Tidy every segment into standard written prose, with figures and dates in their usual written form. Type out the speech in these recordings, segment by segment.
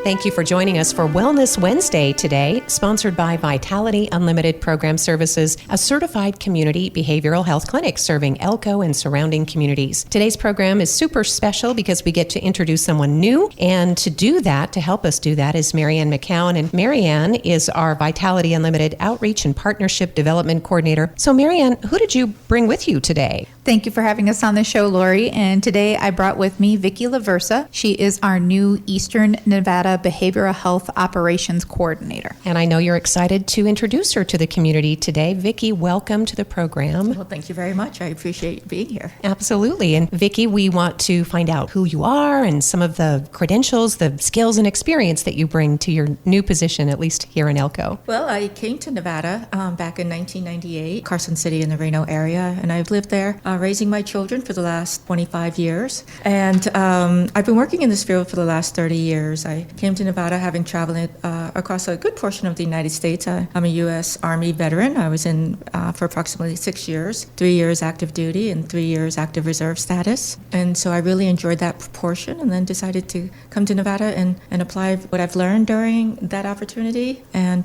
Thank you for joining us for Wellness Wednesday today, sponsored by Vitality Unlimited Program Services, a certified community behavioral health clinic serving Elko and surrounding communities. Today's program is super special because we get to introduce someone new, and to do that, to help us do that, is Marianne McKown. And Marianne is our Vitality Unlimited Outreach and Partnership Development Coordinator. So Marianne, who did you bring with you today? Thank you for having us on the show, Lori. And today I brought with me Vicki LaVersa. She is our new Eastern Nevada Behavioral Health Operations Coordinator. And I know you're excited to introduce her to the community today. Vicki, welcome to the program. Well, thank you very much. I appreciate being here. Absolutely. And Vicki, we want to find out who you are and some of the credentials, the skills and experience that you bring to your new position, at least here in Elko. Well, I came to Nevada back in 1998, Carson City in the Reno area, and I've lived there raising my children for the last 25 years. And I've been working in this field for the last 30 years. I came to Nevada having traveled across a good portion of the United States. I'm a U.S. Army veteran. I was in for approximately 6 years, 3 years active duty and 3 years active reserve status. And so I really enjoyed that proportion, and then decided to come to Nevada and apply what I've learned during that opportunity, and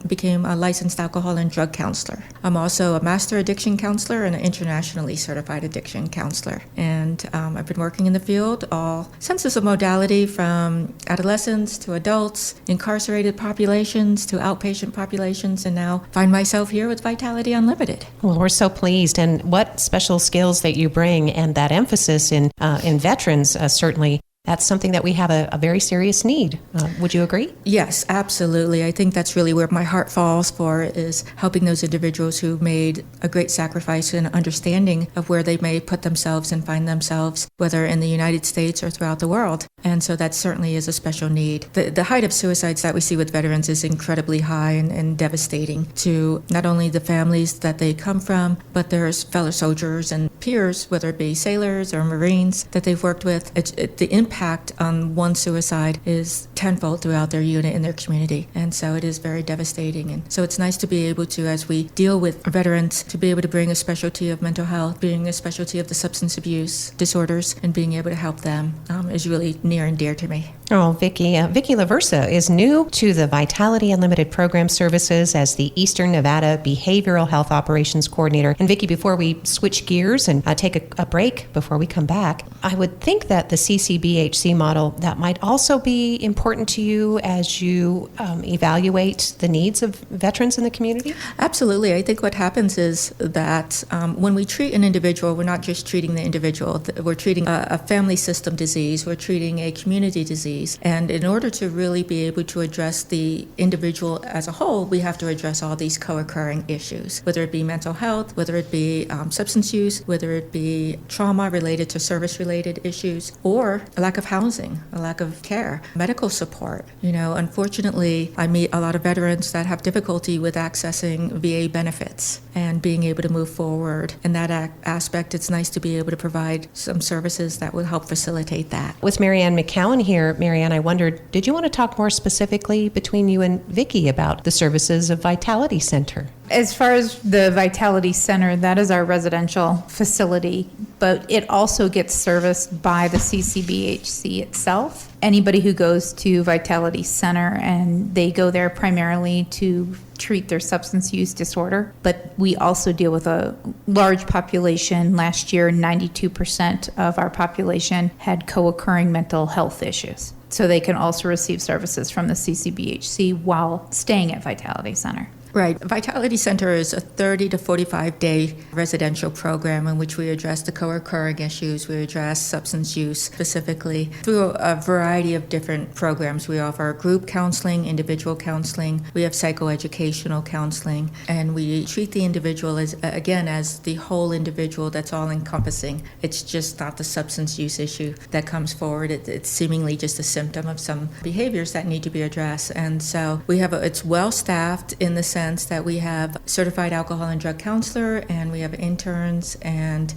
became a licensed alcohol and drug counselor. I'm also a master addiction counselor and an internationally certified addiction counselor. And I've been working in the field all senses of modality, from adolescents to adults, incarcerated populations to outpatient populations, and now find myself here with Vitality Unlimited. Well, we're so pleased. And what special skills that you bring, and that emphasis in veterans, certainly. That's something that we have a very serious need. Would you agree? Yes, absolutely. I think that's really where my heart falls for, is helping those individuals who made a great sacrifice and understanding of where they may put themselves and find themselves, whether in the United States or throughout the world. And so that certainly is a special need. The height of suicides that we see with veterans is incredibly high and devastating to not only the families that they come from, but their fellow soldiers and peers, whether it be sailors or Marines that they've worked with. The impact on one suicide is tenfold throughout their unit and their community. And so it is very devastating. And so it's nice to be able to, as we deal with veterans, to be able to bring a specialty of mental health, bring a specialty of the substance abuse disorders, and being able to help them is really near and dear to me. Oh, Vicki. Vicki LaVersa is new to the Vitality Unlimited Program Services as the Eastern Nevada Behavioral Health Operations Coordinator. And Vicki, before we switch gears and take a break before we come back, I would think that the CCBHC model, that might also be important to you as you evaluate the needs of veterans in the community? Absolutely. I think what happens is that when we treat an individual, we're not just treating the individual. We're treating a family system disease. We're treating a community disease. And in order to really be able to address the individual as a whole, we have to address all these co-occurring issues, whether it be mental health, whether it be substance use, whether it be trauma related to service-related issues, or a lack of housing, a lack of care, medical support. Unfortunately, I meet a lot of veterans that have difficulty with accessing VA benefits and being able to move forward. In that aspect, it's nice to be able to provide some services that will help facilitate that. With Marianne McKown here, Marianne, I wondered, did you want to talk more specifically between you and Vicki about the services of Vitality Center? As far as the Vitality Center, that is our residential facility, but it also gets serviced by the CCBHC itself. Anybody who goes to Vitality Center, and they go there primarily to treat their substance use disorder, but we also deal with a large population. Last year, 92% of our population had co-occurring mental health issues. So they can also receive services from the CCBHC while staying at Vitality Center. Right. Vitality Center is a 30 to 45-day residential program in which we address the co-occurring issues. We address substance use specifically through a variety of different programs. We offer group counseling, individual counseling. We have psychoeducational counseling. And we treat the individual as the whole individual that's all-encompassing. It's just not the substance use issue that comes forward. It's seemingly just a symptom of some behaviors that need to be addressed. And so it's well-staffed in the sense that we have certified alcohol and drug counselor, and we have interns, and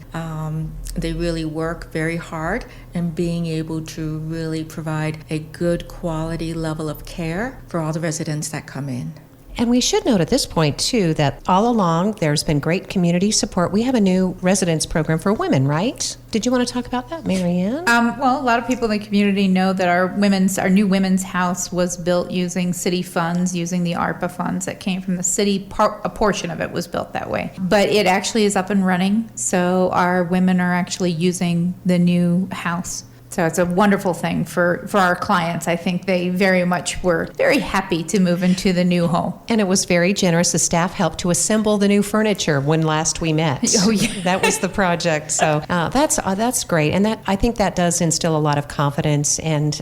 they really work very hard in being able to really provide a good quality level of care for all the residents that come in. And we should note at this point, too, that all along there's been great community support. We have a new residence program for women, right? Did you want to talk about that, Marianne? Well, a lot of people in the community know that our new women's house was built using city funds, using the ARPA funds that came from the city. A portion of it was built that way. But it actually is up and running, so our women are actually using the new house. So it's a wonderful thing for our clients. I think they very much were very happy to move into the new home. And it was very generous. The staff helped to assemble the new furniture when last we met. Oh, yeah. That was the project. So that's great. And I think that does instill a lot of confidence. And,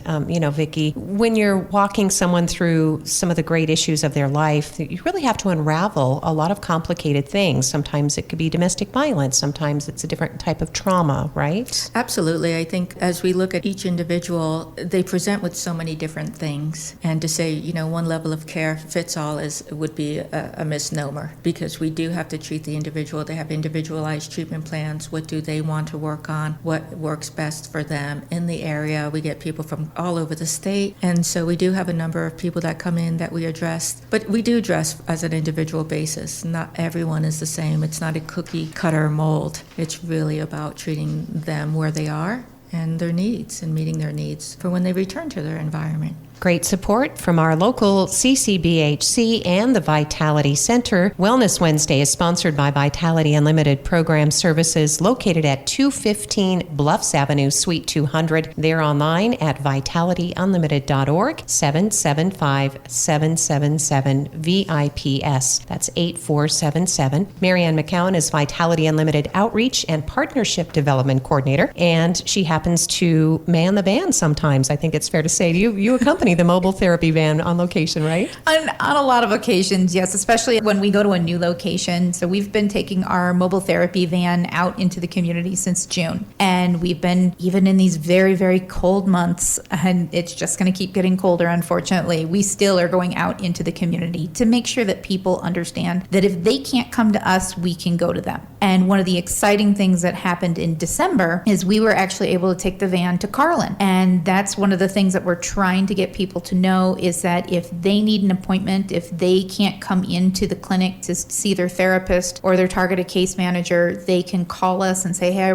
Vicki, when you're walking someone through some of the great issues of their life, you really have to unravel a lot of complicated things. Sometimes it could be domestic violence. Sometimes it's a different type of trauma, right? Absolutely. I think as we look at each individual, they present with so many different things. And to say, one level of care fits all would be a misnomer, because we do have to treat the individual. They have individualized treatment plans. What do they want to work on? What works best for them in the area? We get people from all over the state. And so we do have a number of people that come in that we address. But we do address as an individual basis. Not everyone is the same. It's not a cookie cutter mold. It's really about treating them where they are and their needs, and meeting their needs for when they return to their environment. Great support from our local CCBHC and the Vitality Center. Wellness Wednesday is sponsored by Vitality Unlimited Program Services, located at 215 Bluffs Avenue, Suite 200. They're online at vitalityunlimited.org, 775-777-VIPS. That's 8477. Marianne McKown is Vitality Unlimited Outreach and Partnership Development Coordinator, and she happens to man the van sometimes. I think it's fair to say you accompany the mobile therapy van on location, right? On a lot of occasions, yes, especially when we go to a new location. So we've been taking our mobile therapy van out into the community since June. And we've been, even in these very, very cold months, and it's just going to keep getting colder, unfortunately, we still are going out into the community to make sure that people understand that if they can't come to us, we can go to them. And one of the exciting things that happened in December is we were actually able to take the van to Carlin. And that's one of the things that we're trying to get people to know, is that if they need an appointment, if they can't come into the clinic to see their therapist or their targeted case manager, they can call us and say, hey,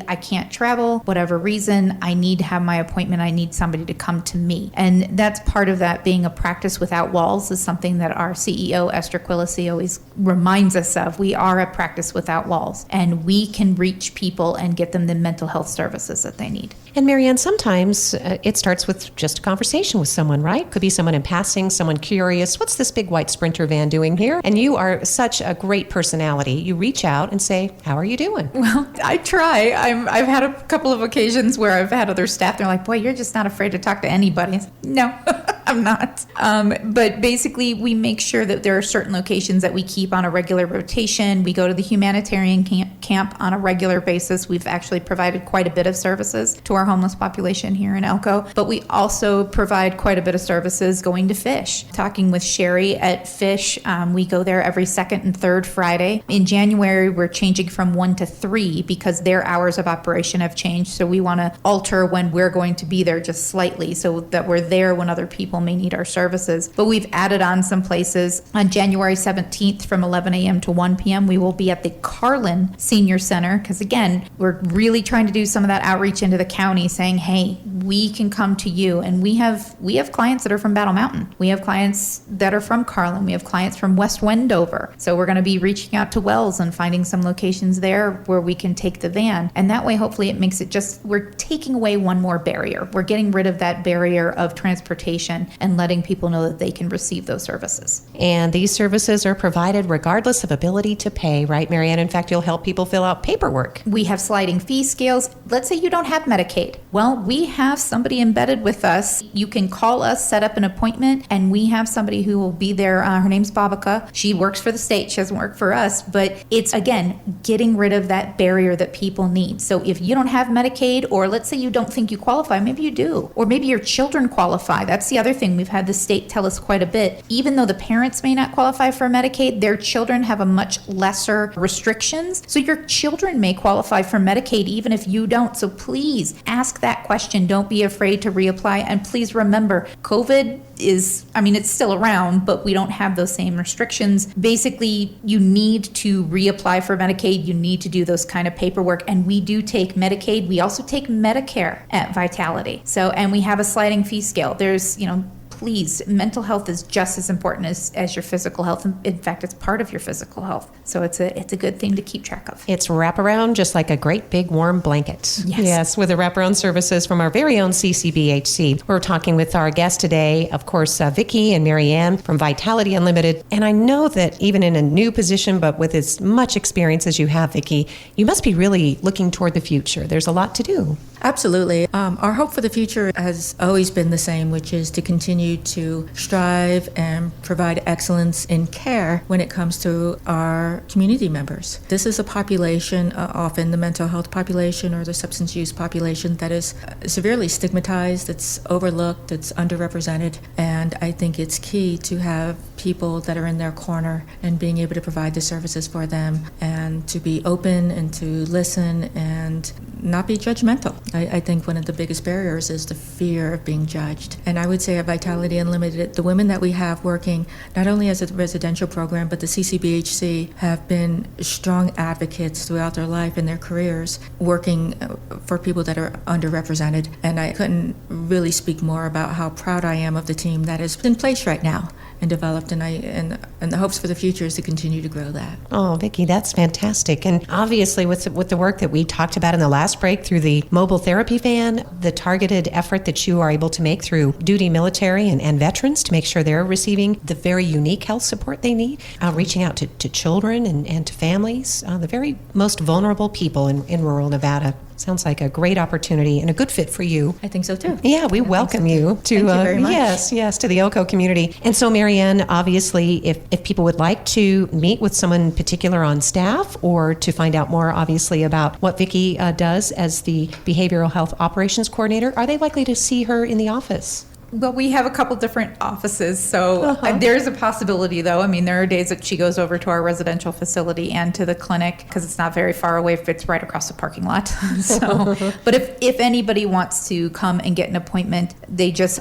I can't travel, whatever reason, I need to have my appointment, I need somebody to come to me. And that's part of that, being a practice without walls, is something that our CEO, Esther Quillisi, always reminds us of. We are a practice without walls, and we can reach people and get them the mental health services that they need. And Marianne, sometimes it starts with just a conversation with someone, right? Could be someone in passing, someone curious. What's this big white Sprinter van doing here? And you are such a great personality. You reach out and say, how are you doing? Well, I try. I've had a couple of occasions where I've had other staff, they're like, boy, you're just not afraid to talk to anybody. No, I'm not. But basically, we make sure that there are certain locations that we keep on a regular rotation. We go to the humanitarian camp on a regular basis. We've actually provided quite a bit of services to our homeless population here in Elko, but we also provide quite a bit of services going to Fish. Talking with Sherry at Fish, we go there every second and third Friday. In January, we're changing from 1 to 3 because their hours of operation have changed, so we want to alter when we're going to be there just slightly so that we're there when other people may need our services. But we've added on some places. On January 17th from 11 a.m. to 1 p.m., we will be at the Carlin Senior Center, because again, we're really trying to do some of that outreach into the county, saying, hey, we can come to you. And we have clients that are from Battle Mountain. We have clients that are from Carlin. We have clients from West Wendover. So we're going to be reaching out to Wells and finding some locations there where we can take the van. And that way, hopefully it makes it we're taking away one more barrier. We're getting rid of that barrier of transportation and letting people know that they can receive those services. And these services are provided regardless of ability to pay, right, Marianne? In fact, you'll help people fill out paperwork. We have sliding fee scales. Let's say you don't have Medicaid. Well, we have somebody embedded with us. You can call us, set up an appointment, and we have somebody who will be there. Her name's Babaka. She works for the state. She doesn't work for us. But it's, again, getting rid of that barrier that people need. So if you don't have Medicaid, or let's say you don't think you qualify, maybe you do. Or maybe your children qualify. That's the other thing. We've had the state tell us quite a bit. Even though the parents may not qualify for Medicaid, their children have a much lesser restrictions. So your children may qualify for Medicaid even if you don't. So please ask that question. Don't Don't be afraid to reapply. And please remember, COVID is, it's still around, but we don't have those same restrictions. Basically, you need to reapply for Medicaid. You need to do those kind of paperwork. And we do take Medicaid. We also take Medicare at Vitality. So, and we have a sliding fee scale. There's, please, mental health is just as important as your physical health. In fact, it's part of your physical health. So it's a good thing to keep track of. It's wraparound, just like a great big warm blanket. Yes, with the wraparound services from our very own CCBHC. We're talking with our guest today, of course, Vicki and Marianne from Vitality Unlimited. And I know that even in a new position, but with as much experience as you have, Vicki, you must be really looking toward the future. There's a lot to do. Absolutely. Our hope for the future has always been the same, which is to continue to strive and provide excellence in care when it comes to our community members. This is a population, often the mental health population or the substance use population, that is severely stigmatized, it's overlooked, it's underrepresented, and I think it's key to have people that are in their corner and being able to provide the services for them and to be open and to listen and not be judgmental. I think one of the biggest barriers is the fear of being judged. And I would say at Vitality Unlimited, the women that we have working not only as a residential program, but the CCBHC have been strong advocates throughout their life and their careers working for people that are underrepresented. And I couldn't really speak more about how proud I am of the team that is in place right now and developed, and the hopes for the future is to continue to grow that. Oh, Vicki, that's fantastic. And obviously with the work that we talked about in the last break through the mobile therapy van, the targeted effort that you are able to make through duty military and veterans to make sure they're receiving the very unique health support they need, reaching out to children and to families, the very most vulnerable people in rural Nevada. Sounds like a great opportunity and a good fit for you. I think so too. Yeah, we welcome you to Thank you very much. Yes, to the Elko community. And so, Marianne, obviously, if people would like to meet with someone in particular on staff or to find out more, obviously, about what Vicki does as the Behavioral Health Operations Coordinator, are they likely to see her in the office? Well, we have a couple different offices, so there's a possibility, though. There are days that she goes over to our residential facility and to the clinic because it's not very far away. It's right across the parking lot. But if anybody wants to come and get an appointment,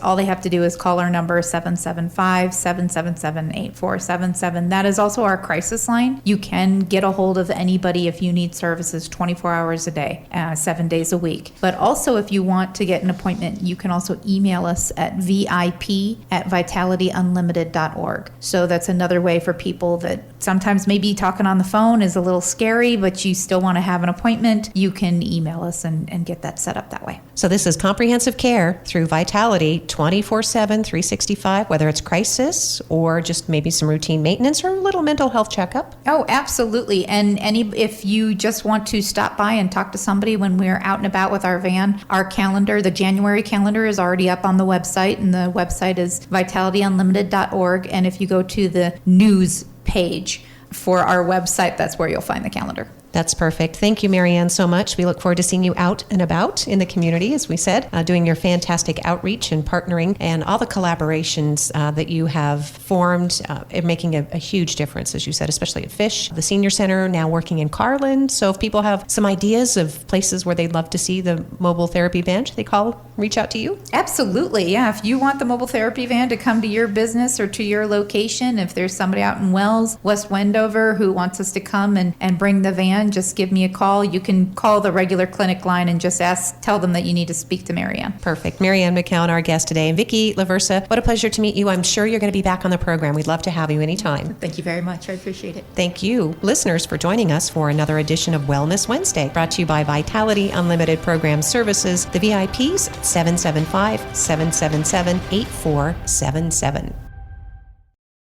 all they have to do is call our number 775-777-8477. That is also our crisis line. You can get a hold of anybody if you need services 24 hours a day, 7 days a week. But also, if you want to get an appointment, you can also email us at VIP@vitalityunlimited.org. So that's another way for people that sometimes maybe talking on the phone is a little scary, but you still want to have an appointment. You can email us and get that set up that way. So this is comprehensive care through Vitality 24/7, 365, whether it's crisis or just maybe some routine maintenance or a little mental health checkup. Oh, absolutely. And if you just want to stop by and talk to somebody when we're out and about with our van, our calendar, the January calendar, is already up on the website, and the website is vitalityunlimited.org. And if you go to the news page for our website, that's where you'll find the calendar. That's perfect. Thank you, Marianne, so much. We look forward to seeing you out and about in the community, as we said, doing your fantastic outreach and partnering and all the collaborations that you have formed, making a huge difference, as you said, especially at Fish, the Senior Center, now working in Carlin. So if people have some ideas of places where they'd love to see the mobile therapy van, should they reach out to you? Absolutely, yeah. If you want the mobile therapy van to come to your business or to your location, if there's somebody out in Wells, West Wendover, who wants us to come and bring the van, just give me a call. You can call the regular clinic line and just tell them that you need to speak to Marianne. Perfect. Marianne McKown, our guest today. And Vicki, LaVersa, what a pleasure to meet you. I'm sure you're going to be back on the program. We'd love to have you anytime. Thank you very much. I appreciate it. Thank you, listeners, for joining us for another edition of Wellness Wednesday, brought to you by Vitality Unlimited Program Services. The VIPs, 775-777-8477.